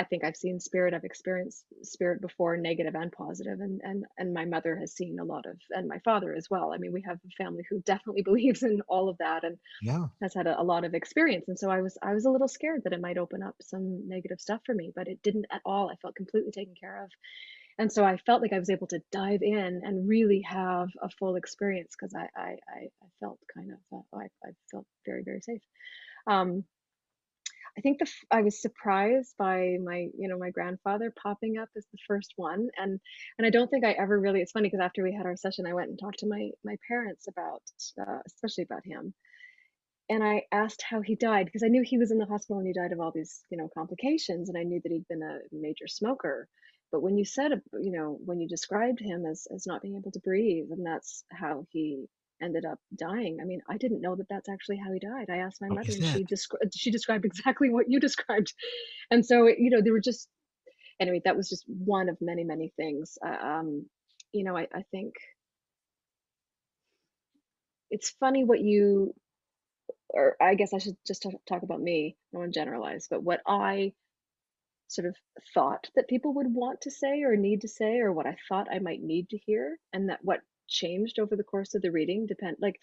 think I've seen spirit. I've experienced spirit before, negative and positive, and my mother has seen a lot of, and my father as well. I mean, we have a family who definitely believes in all of that and Yeah. has had a lot of experience. And so I was a little scared that it might open up some negative stuff for me, but it didn't at all. I felt completely taken care of. And so I felt like I was able to dive in and really have a full experience because I felt kind of, I felt very, very safe. Um, I think I was surprised by my grandfather popping up as the first one, and I don't think I ever really. It's funny because after we had our session, I went and talked to my parents about, especially about him, and I asked how he died because I knew he was in the hospital and he died of all these, complications, and I knew that he'd been a major smoker. But when you said, when you described him as not being able to breathe, and that's how he ended up dying. I mean, I didn't know that that's actually how he died. I asked my Oh, mother, is and it? she described exactly what you described. And so, there were just anyway. That was just one of many, many things. I think it's funny what you or I guess I should just talk about me. I don't want to generalize, but what I sort of thought that people would want to say or need to say, or what I thought I might need to hear, and that what changed over the course of the reading like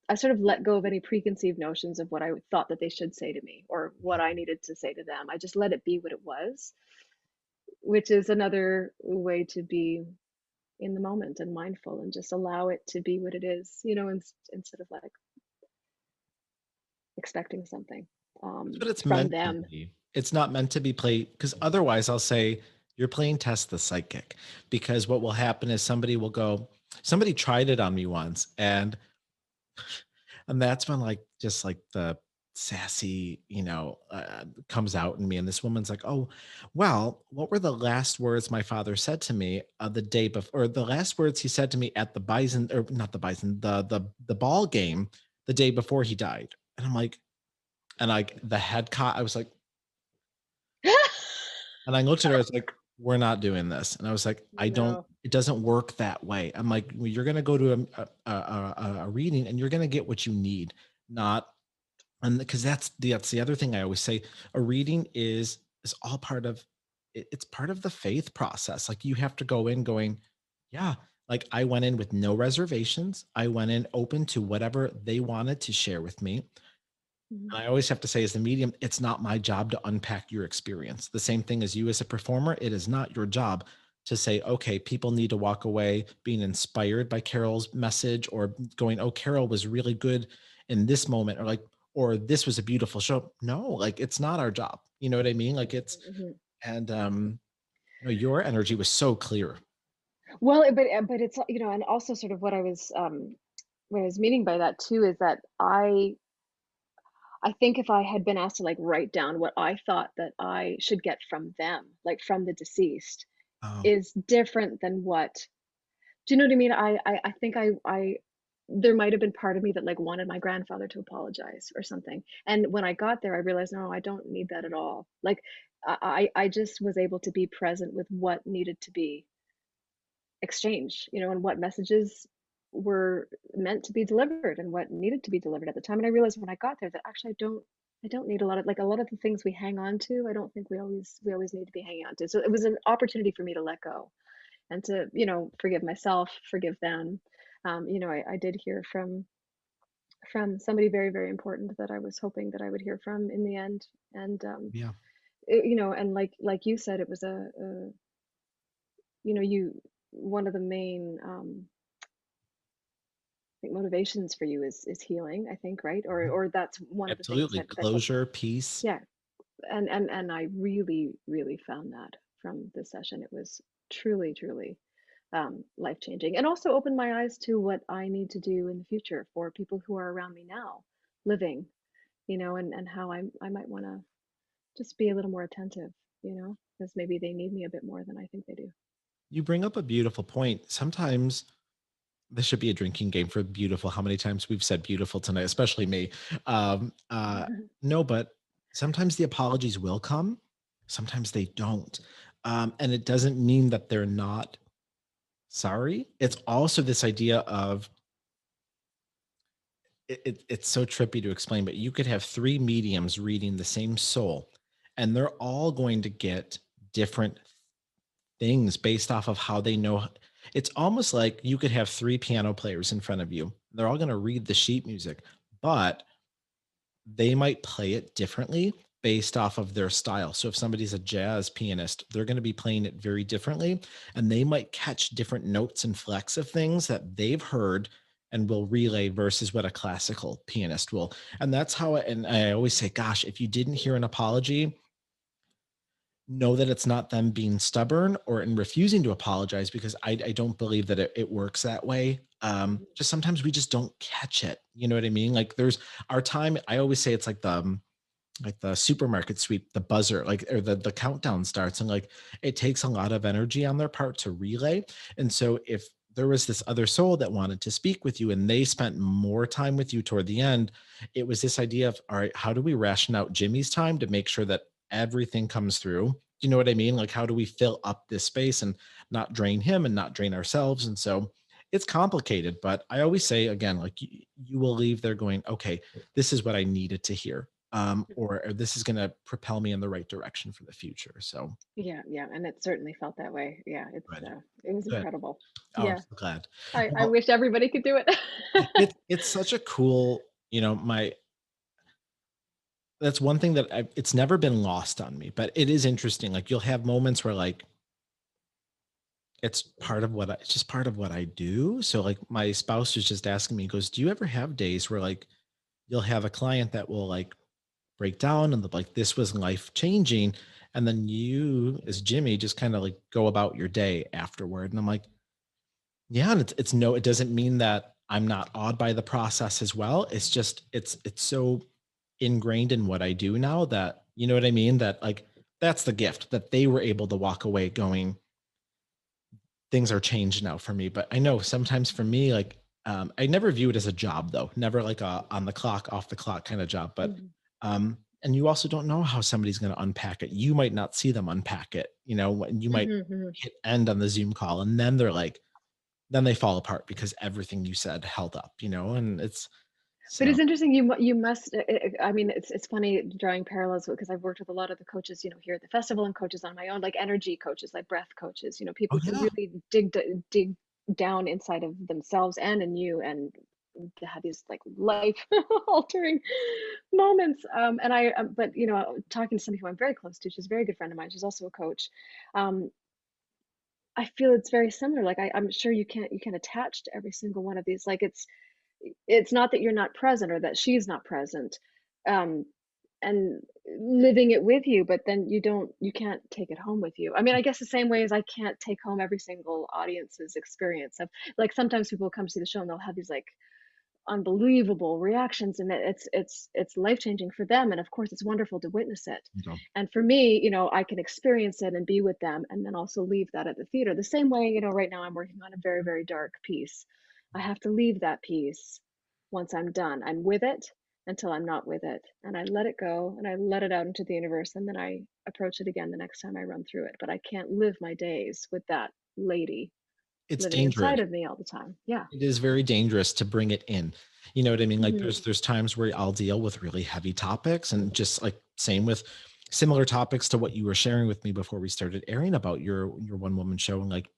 I sort of let go of any preconceived notions of what I thought that they should say to me or what I needed to say to them. I just let it be what it was, which is another way to be in the moment and mindful and just allow it to be what it is, instead of like expecting something That's what it's from meant to them. be. It's not meant to be played because otherwise I'll say you're playing test the psychic. Because what will happen is somebody will go, somebody tried it on me once, and that's when like just like the sassy, comes out in me. And this woman's like, "Oh, well, what were the last words my father said to me the day before, or the last words he said to me at the bison, or not the bison, the ball game the day before he died?" And I'm like, and like the head caught, I was like, and I looked at her, I was like, "We're not doing this." And I was like, "I don't, No. it doesn't work that way." I'm like, "Well, you're gonna go to a reading and you're gonna get what you need, not." And because that's the other thing I always say, a reading is all part of it's part of the faith process. Like you have to go in going, yeah, like I went in with no reservations. I went in open to whatever they wanted to share with me. Mhm. And I always have to say, as the medium, it's not my job to unpack your experience. The same thing as you as a performer, it is not your job to say, okay, people need to walk away being inspired by Carol's message or going, oh, Carol was really good in this moment, or like, or this was a beautiful show. No, like it's not our job. You know what I mean? Like it's, Mhm. and your energy was so clear. Well, but it's, and also sort of what I was meaning by that too is that I think if I had been asked to like write down what I thought that I should get from them, like from the deceased, Oh, is different than what, do you know what I mean? I think I there might have been part of me that like wanted my grandfather to apologize or something. And when I got there, I realized, no, I don't need that at all. Like I just was able to be present with what needed to be exchanged, you know, and what messages were meant to be delivered and what needed to be delivered at the time. And I realized when I got there that actually I don't need a lot of like a lot of the things we hang on to. I don't think we always need to be hanging on to. So it was an opportunity for me to let go and to, you know, forgive myself, forgive them. You know, I did hear from somebody very, very important that I was hoping that I would hear from in the end. And yeah, you know, and like you said, it was a you know, you one of the main I think motivations for you is healing, I think, right? mhm, Or that's one of the things absolutely. that helps. Closure, peace. Yeah, and I really, really found that from this session. It was truly, truly life changing, and also opened my eyes to what I need to do in the future for people who are around me now, living, you know, and how I might want to just be a little more attentive, you know, because maybe they need me a bit more than I think they do. You bring up a beautiful point. Sometimes this should be a drinking game for beautiful. How many times we've said beautiful tonight, especially me. Um, uh, no, but sometimes the apologies will come, sometimes they don't. And it doesn't mean that they're not sorry. It's also this idea of it's so trippy to explain, but you could have three mediums reading the same soul, and they're all going to get different things based off of how they know. It's almost like you could have three piano players in front of you. They're all going to read the sheet music, but they might play it differently based off of their style. So if somebody's a jazz pianist, they're going to be playing it very differently, and they might catch different notes and flecks of things that they've heard and will relay versus what a classical pianist will. And that's how and I always say, gosh, if you didn't hear an apology, know that it's not them being stubborn or in refusing to apologize, because I don't believe that it works that way. Mhm. Just sometimes we just don't catch it. You know what I mean? Like there's our time. I always say it's like the supermarket sweep, the buzzer, like or the countdown starts, and like it takes a lot of energy on their part to relay. And so if there was this other soul that wanted to speak with you and they spent more time with you toward the end, it was this idea of, all right, how do we ration out Jimmy's time to make sure that everything comes through? You know what I mean? Like how do we fill up this space and not drain him and not drain ourselves? And so it's complicated, but I always say again, like you will leave there going, okay, this is what I needed to hear, or this is going to propel me in the right direction for the future. So Yeah, yeah, and it certainly felt that way. Yeah, good, it was good. incredible. Oh, I'm Yeah, so glad. I Well, wish everybody could do it. it's such a cool, my that's one thing that it's never been lost on me, but it is interesting. Like you'll have moments where like it's just part of what I do. So like my spouse was just asking me, he goes, "Do you ever have days where like you'll have a client that will like break down and like this was life changing, and then you as Jimmy just kind of like go about your day afterward?" And I'm like, yeah, and it's no, it doesn't mean that I'm not awed by the process as well. It's just it's so ingrained in what I do now that, you know what I mean, that like that's the gift that they were able to walk away going, things are changed now for me. But I know sometimes for me, like I never view it as a job though, never like a on the clock, off the clock kind of job. But Mhm. and you also don't know how somebody's going to unpack it. You might not see them unpack it, when you might Mhm, mhm. hit end on the Zoom call and then they're like, then they fall apart because everything you said held up, and it's But so. it's interesting, you must I mean, it's funny drawing parallels because I've worked with a lot of the coaches, you know, here at the festival and coaches on my own, like energy coaches, like breath coaches, you know, Oh people who yeah. really dig down inside of themselves and in you and to have these like life altering moments. And but you know, talking to somebody who I'm very close to, she's a very good friend of mine. She's also a coach. Um, I feel it's very similar. Like I'm sure you can attach to every single one of these. Like it's not that you're not present or that she's not present, um, and living it with you, but then you can't take it home with you. I mean, I guess the same way as I can't take home every single audience's experience of like sometimes people come to see the show and they'll have these like unbelievable reactions, and it's life-changing for them, and of course it's wonderful to witness it. You know, And for me, I can experience it and be with them and then also leave that at the theater. The same way, right now I'm working on a very, very dark piece. I have to leave that piece once I'm done. I'm with it until I'm not with it, and I let it go and I let it out into the universe, and then I approach it again the next time I run through it. But I can't live my days with that lady it's living dangerous. inside of me all the time. Yeah. It is very dangerous to bring it in. You know what I mean? Like Mhm. there's times where I'll deal with really heavy topics, and just like same with similar topics to what you were sharing with me before we started airing about your one woman show, and like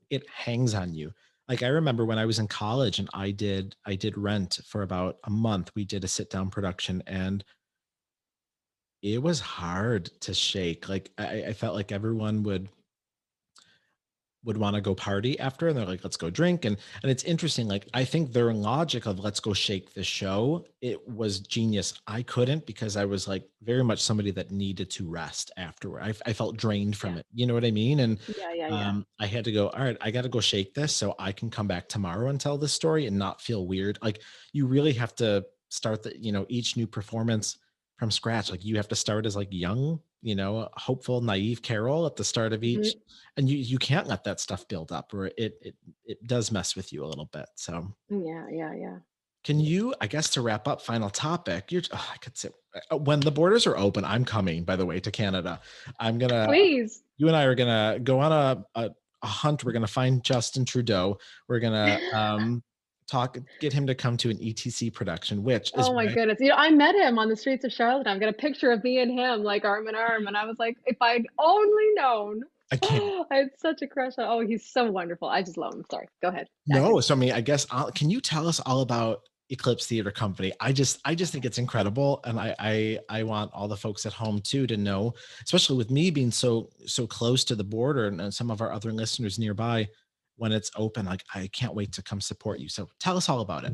it hangs on you. Like I remember when I was in college and I did Rent for about a month. We did a sit down production, and it was hard to shake. Like I felt like everyone would want to go party after, and they're like, let's go drink. And it's interesting, like I think their logic of let's go shake the show, it was genius. I couldn't, because I was like very much somebody that needed to rest afterward. I felt drained from Yeah. it, you know what I mean? And Yeah, yeah, yeah. I had to go, all right, I got to go shake this so I can come back tomorrow and tell this story and not feel weird. Like you really have to start each new performance from scratch. Like you have to start as like young, hopeful, naive Carol at the start of each, Mhm. and you can't let that stuff build up, or it does mess with you a little bit. So Yeah, yeah, yeah. can you, I guess, to wrap up, final topic, I could say, when the borders are open, I'm coming, by the way, to Canada. I'm gonna Please. You and I are gonna go on a hunt. We're gonna find Justin Trudeau. We're gonna get him to come to an ETC production, which is Oh my why goodness. I met him on the streets of Charlotte. I've got a picture of me and him, like, arm in arm, and I was like, "If I'd only known." I can't. I had such a crush on. Oh, he's so wonderful. I just love him. Sorry. Go ahead. No, Acting. so I mean, I guess can you tell us all about Eclipse Theatre Company? I just think it's incredible, and I want all the folks at home too to know, especially with me being so close to the border, and some of our other listeners nearby, when it's open. Like I can't wait to come support you. So tell us all about it.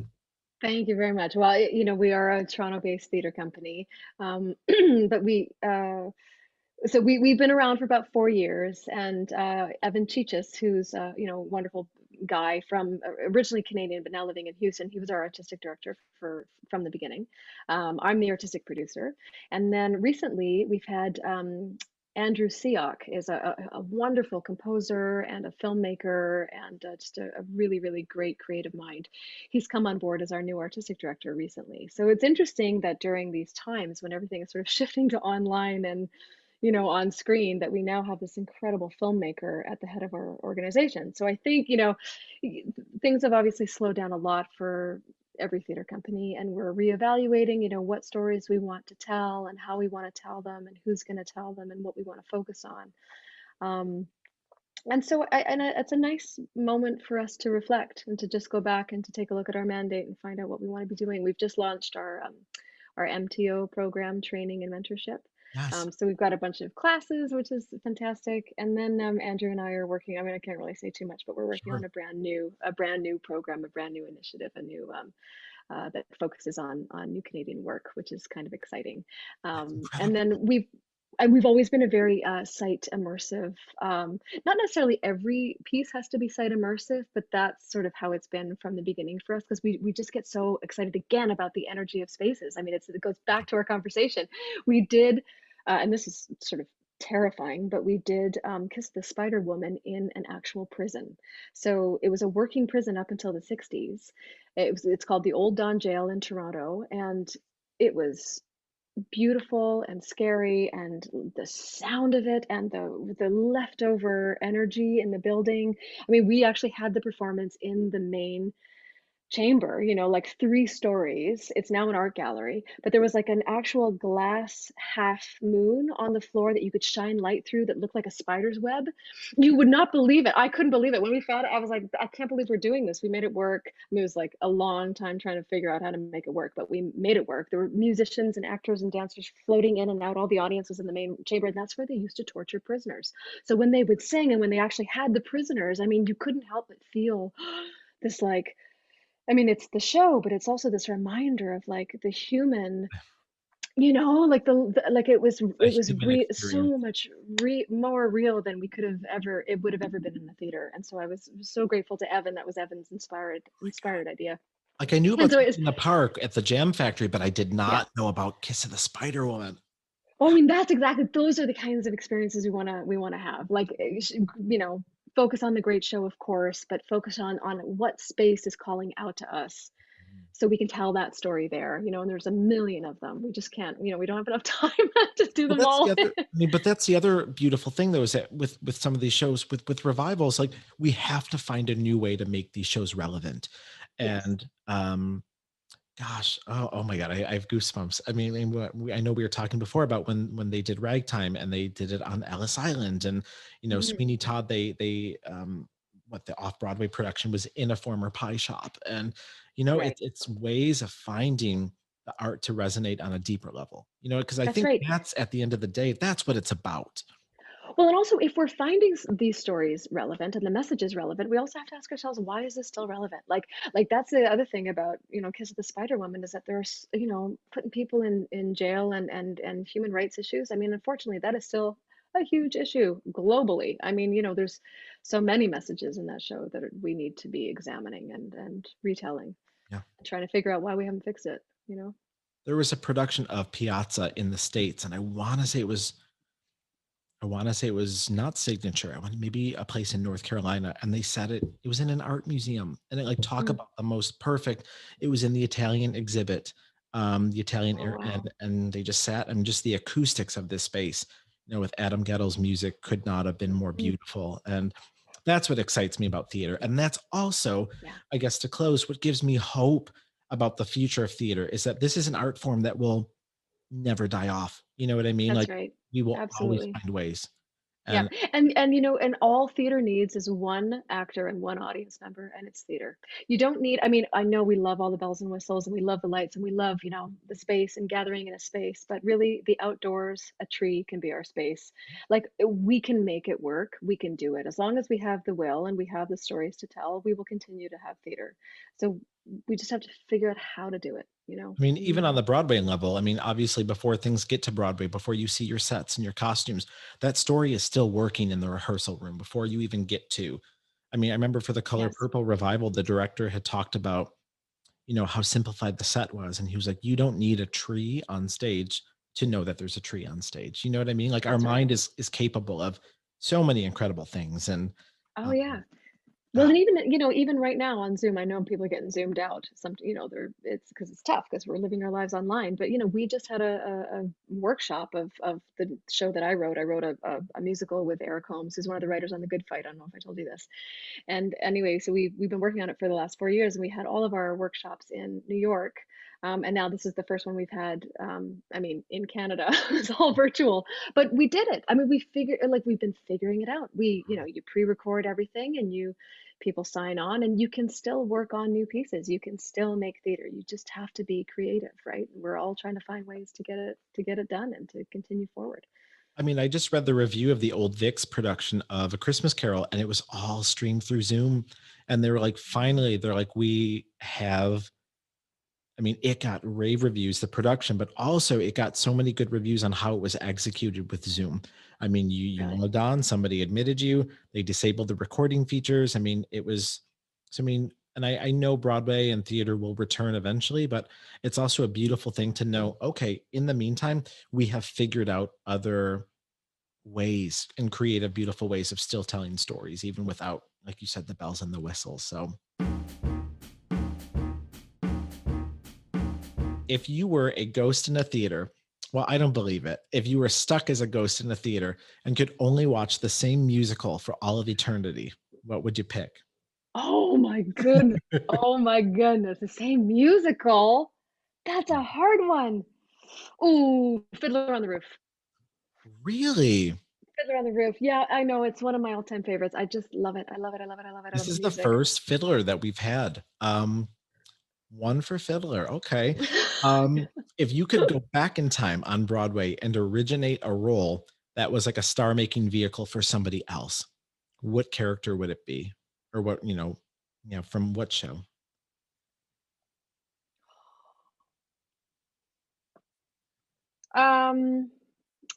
Thank you very much. Well, we are a Toronto-based theater company, but we've been around for about 4 years, and Evan Chichis, who's a wonderful guy from originally Canadian but now living in Houston, he was our artistic director from the beginning. I'm the artistic producer, and then recently we've had Andrew Siok is a wonderful composer and a filmmaker and just a really, really great creative mind. He's come on board as our new artistic director recently. So it's interesting that during these times when everything is sort of shifting to online and on screen, that we now have this incredible filmmaker at the head of our organization. So I think, things have obviously slowed down a lot for every theater company, and we're reevaluating, what stories we want to tell and how we want to tell them and who's going to tell them and what we want to focus on. Um, it's a nice moment for us to reflect and to just go back and to take a look at our mandate and find out what we want to be doing. We've just launched our MTO program, training and mentorship. Yes, So we've got a bunch of classes, which is fantastic. And then Andrew and I are working. I mean, I can't really say too much, but we're working on sure. a brand new program, a brand new initiative, a new that focuses on new Canadian work, which is kind of exciting. That's And incredible. then we've always been a very site immersive. Not necessarily every piece has to be site immersive, but that's sort of how it's been from the beginning for us, because we just get so excited again about the energy of spaces. I mean, it goes back to our conversation. We did, and this is sort of terrifying, but we did Kiss the Spider Woman in an actual prison. So it was a working prison up until the 60s. It's called the Old Don Jail in Toronto, and it was beautiful and scary, and the sound of it and the leftover energy in the building. I mean, we actually had the performance in the main chamber, like 3 stories. It's now an art gallery, but there was like an actual glass half moon on the floor that you could shine light through that looked like a spider's web. You would not believe it. I couldn't believe it. When we found it, I was like, I can't believe we're doing this. We made it work. I mean, it was like a long time trying to figure out how to make it work, but we made it work. There were musicians and actors and dancers floating in and out. All the audience was in the main chamber, and that's where they used to torture prisoners. So when they would sing and when they actually had the prisoners, I mean, you couldn't help but feel this, like, I mean, it's the show, but it's also this reminder of like the human, like like A it was human experience. so much more real than it would have ever been in the theater. And so I was so grateful to Evan. That was Evan's inspired idea. Like, I knew And about so Something it's in the Park at the Jam Factory, but I did yeah. not know about Kiss of the Spider Woman. Well, I mean, that's exactly those are the kinds of experiences we wanna have. Like, you know, focus on the great show, of course, but focus on what space is calling out to us Mhm. so we can tell that story there, and there's a million of them. We just can't, we don't have enough time to do Well, them that's the all. other I mean, but that's the other beautiful thing though, is that with some of these shows, with revivals, like, we have to find a new way to make these shows relevant. Yes. And, gosh, oh my god, I have goosebumps. I mean, I know we were talking before about when they did Ragtime and they did it on Ellis Island, and, Mhm. Sweeney Todd, what the off-Broadway production was in a former pie shop, and, Right. it's ways of finding the art to resonate on a deeper level, because I That's think right. that's at the end of the day, that's what it's about. Well, and also if we're finding these stories relevant and the message is relevant, we also have to ask ourselves, why is this still relevant? Like that's the other thing about, Kiss of the Spider Woman is that there's, putting people in jail and human rights issues. I mean, unfortunately, that is still a huge issue globally. I mean, there's so many messages in that show that we need to be examining and retelling Yeah. and trying to figure out why we haven't fixed it. There was a production of Piazza in the States, and I wanna say it was not Signature. I want maybe a place in North Carolina, and they said it was in an art museum, and it, like, talk Mm. about the most perfect it was in the Italian exhibit, the Italian Oh air, wow. and they just sat and just the acoustics of this space, with Adam Guettel's music could not have been more Mm. beautiful, and that's what excites me about theater, and that's also, Yeah, I guess, to close, what gives me hope about the future of theater is that this is an art form that will never die off, you know what I mean? that's Like, right. we will always Absolutely. find ways, Yeah, and and all theater needs is one actor and one audience member, and it's theater. You don't need, I mean, I know we love all the bells and whistles and we love the lights and we love, the space and gathering in a space, but really the outdoors, a tree can be our space. Like we can make it work, we can do it. As long as we have the will and we have the stories to tell, we will continue to have theater. So we just have to figure out how to do it. I mean, even And on the Broadway level, I mean, obviously, before things get to Broadway, before you see your sets and your costumes, that story is still working in the rehearsal room before you even get to. I mean, I remember for the Color yes, Purple revival, the director had talked about, how simplified the set was. And he was like, you don't need a tree on stage to know that there's a tree on stage. You know what I mean? Like, our that's right. mind is capable of so many incredible things. And Oh um, yeah. Well, ah, and even right now on Zoom, I know people are getting zoomed out. They're it's because it's tough because we're living our lives online. But we just had a workshop of the show that I wrote. I wrote a musical with Eric Holmes, who's one of the writers on The Good Fight. I don't know if I told you this. And anyway, so we've been working on it for the last 4 years, and we had all of our workshops in New York. And now this is the first one we've had. I mean, in Canada, it's all virtual, but we did it. I mean, we've been figuring it out. You pre-record everything, and people sign on, and you can still work on new pieces. You can still make theater. You just have to be creative, right? We're all trying to find ways to get it done and to continue forward. I mean, I just read the review of the old Vix production of A Christmas Carol, and it was all streamed through Zoom. And they were like, finally, they're like, we have, I mean, it got rave reviews, the production, but also it got so many good reviews on how it was executed with Zoom. I mean, you Really. logged on, somebody admitted you, they disabled the recording features. I mean, it was, so I mean, and I know Broadway and theater will return eventually, but it's also a beautiful thing to know, okay, in the meantime, we have figured out other ways and creative, beautiful ways of still telling stories, even without, like you said, the bells and the whistles. So, if you were a ghost in a theater, well, I don't believe it. If you were stuck as a ghost in a theater and could only watch the same musical for all of eternity, what would you pick? Oh my goodness. Oh my goodness. The same musical? That's a hard one. Ooh, Fiddler on the Roof. Really? Fiddler on the Roof. Yeah, I know, it's one of my all-time favorites. I just love it. I love it, I love it, I love it. I This love the is the music. first fiddler that we've had. One for fiddler. Okay. If you could go back in time on Broadway and originate a role that was like a star-making vehicle for somebody else, what character would it be? Or what, from what show? Um,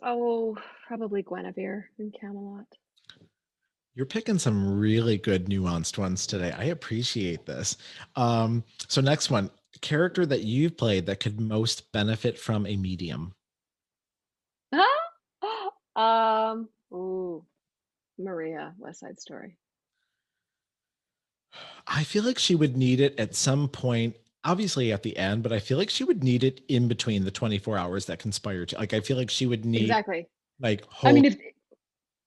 oh, probably Guinevere in Camelot. You're picking some really good nuanced ones today. I appreciate this. So next one, character that you've played that could most benefit from a medium. Ooh, Maria, West Side Story. I feel like she would need it at some point, obviously at the end, but I feel like she would need it in between the 24 hours that conspire to, like, I feel like she would need Exactly. like I mean, whole.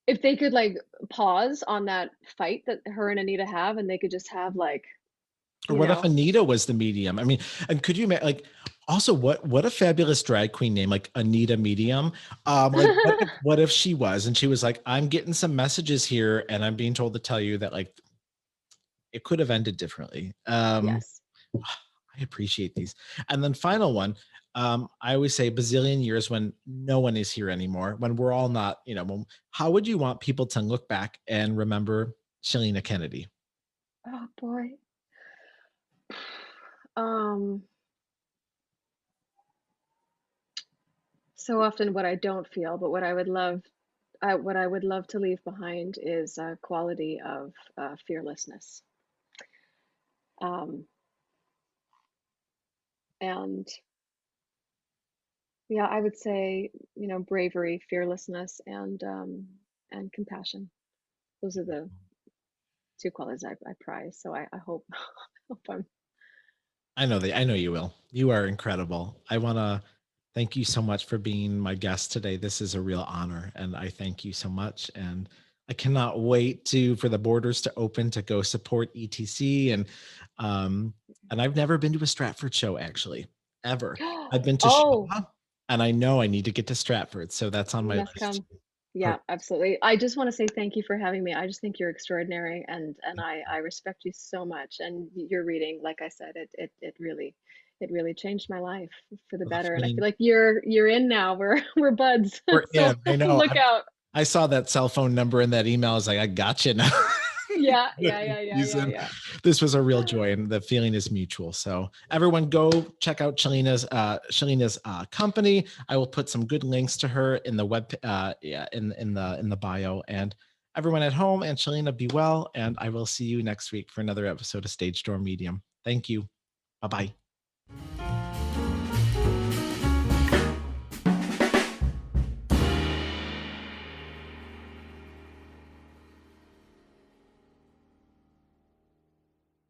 if they could like pause on that fight that her and Anita have, and they could just have like, Or you what if know, Anita was the medium? I mean, and could you like also what a fabulous drag queen name, like Anita Medium. Like what if she was and she was like, I'm getting some messages here and I'm being told to tell you that like it could have ended differently. yes, I appreciate these. And then final one, I always say bazillion years when no one is here anymore, when we're all not, how would you want people to look back and remember Chilina Kennedy? oh boy. Um, so often what I don't feel, but what I would love to leave behind is a quality of fearlessness. Um, and yeah, I would say, bravery, fearlessness, and compassion. Those are the two qualities I prize. So I hope, hope I'm. I know you will. You are incredible. I want to thank you so much for being my guest today. This is a real honor and I thank you so much and I cannot wait to for the borders to open to go support ETC um I've never been to a Stratford show actually ever. I've been to Oh, Shaw and I know I need to get to Stratford, so that's on you my must list. come. Yeah, Perfect. absolutely. I just want to say thank you for having me. I just think you're extraordinary, and I respect you so much. And your reading, like I said, it really changed my life for the Well, better. And I feel feeling like you're in now. We're buds. we're So in. I know. look out. I saw that cell phone number in that email. I was like, I got you now. Yeah, yeah, yeah, yeah, yeah, Susan, yeah. this was a real joy, and the feeling is mutual. So everyone, go check out Chilina's company. I will put some good links to her in the web, yeah, in the bio. And everyone at home and Chilina, be well. And I will see you next week for another episode of Stage Door Medium. Thank you. Bye bye.